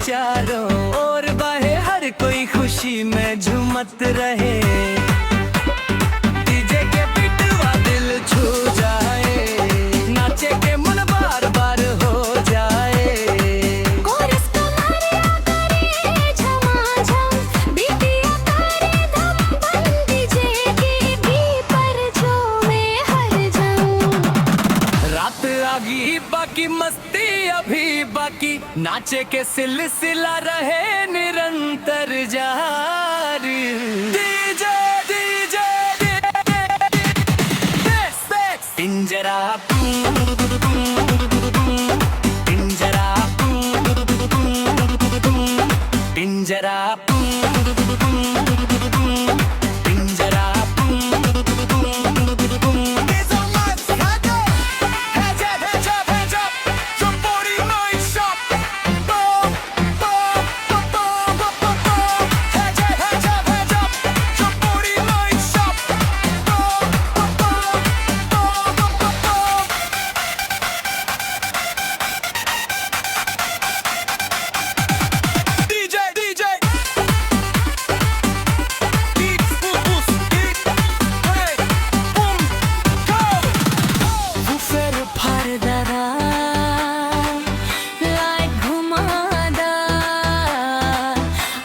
चारों ओर बहे, हर कोई खुशी में झूमत रहे। डीजे के पिटवा दिल छू जाए, नाचे के मन बार बार हो जाए। कोरस कमरिया करे झमाझम, बीटिया करे धम बन, डीजे की भी पर झूमे हर जम। रात आगी बाकी मस्ती अभी बाकी, नाचे के सिलसिला रहे निरंतर जारी। डीजे डीजे पिंजरा पिंजरा पिंजरा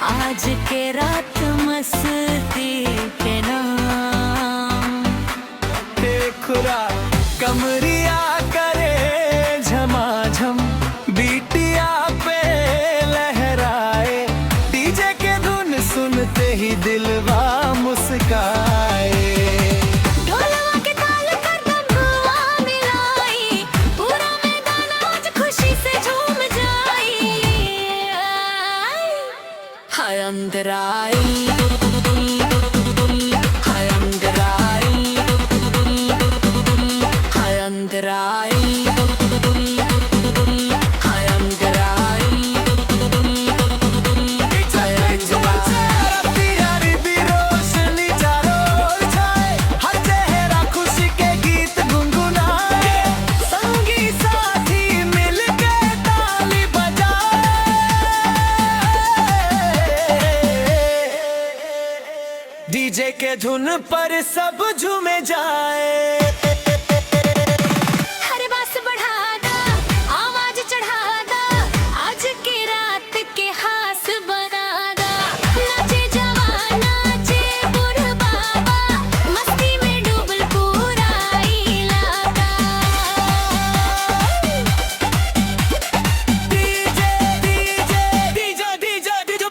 आज के रात मस्ती के नाम। खुरा कमरिया करे झमाझम, बीटिया पे लहराए। डीजे के धुन सुनते ही दिलवा मुस्काए। ढोलवा के ताल पर तबला मिलाई, पूरा मैदान आज खुशी से झूम जाई। हाय अंतराई, हाय अंतराई, हाय अंतराई, हाय अंतराई। प्यारी भी रोशनी चारों ओर छाए, हर चेहरा खुशी के गीत गुनगुनाए। संगी साथी मिलके ताली बजाए, डीजे के धुन पर सब झूमे जाए। हर बास बढ़ा दा, आवाज चढ़ा दा, आज की रात के हास बना दा। नाचे जवान नाचे बूढ़ बाबा, मस्ती में डूबल पूरा इलाका। DJ DJ DJ DJ DJ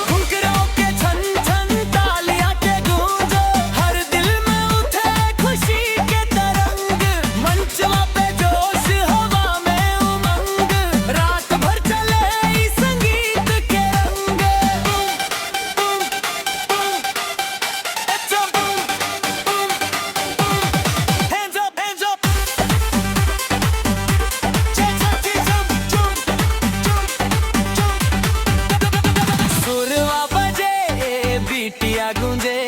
घुंघराओं के छन छन, तालियां के गूंज, हर दिल में उठे खुशी के तरंग। मंचवा पे जोश, हवा में उमंग, रात भर चले इस संगीत के रंग। Hands up, hands up. सुरवा बजे, बीटिया गूंजे,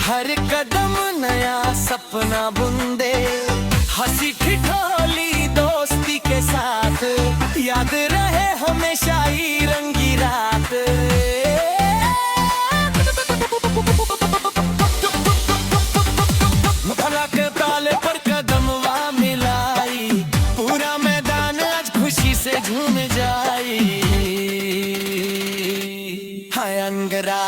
हर कदम नया सपना बुंदे। हंसी ठिठोली दोस्ती के साथ, याद रहे हमेशा ही रंगी रात। धड़क ताल पर कदमवा मिलाई, पूरा मैदान आज खुशी से झूम जाई। हाय अंगरा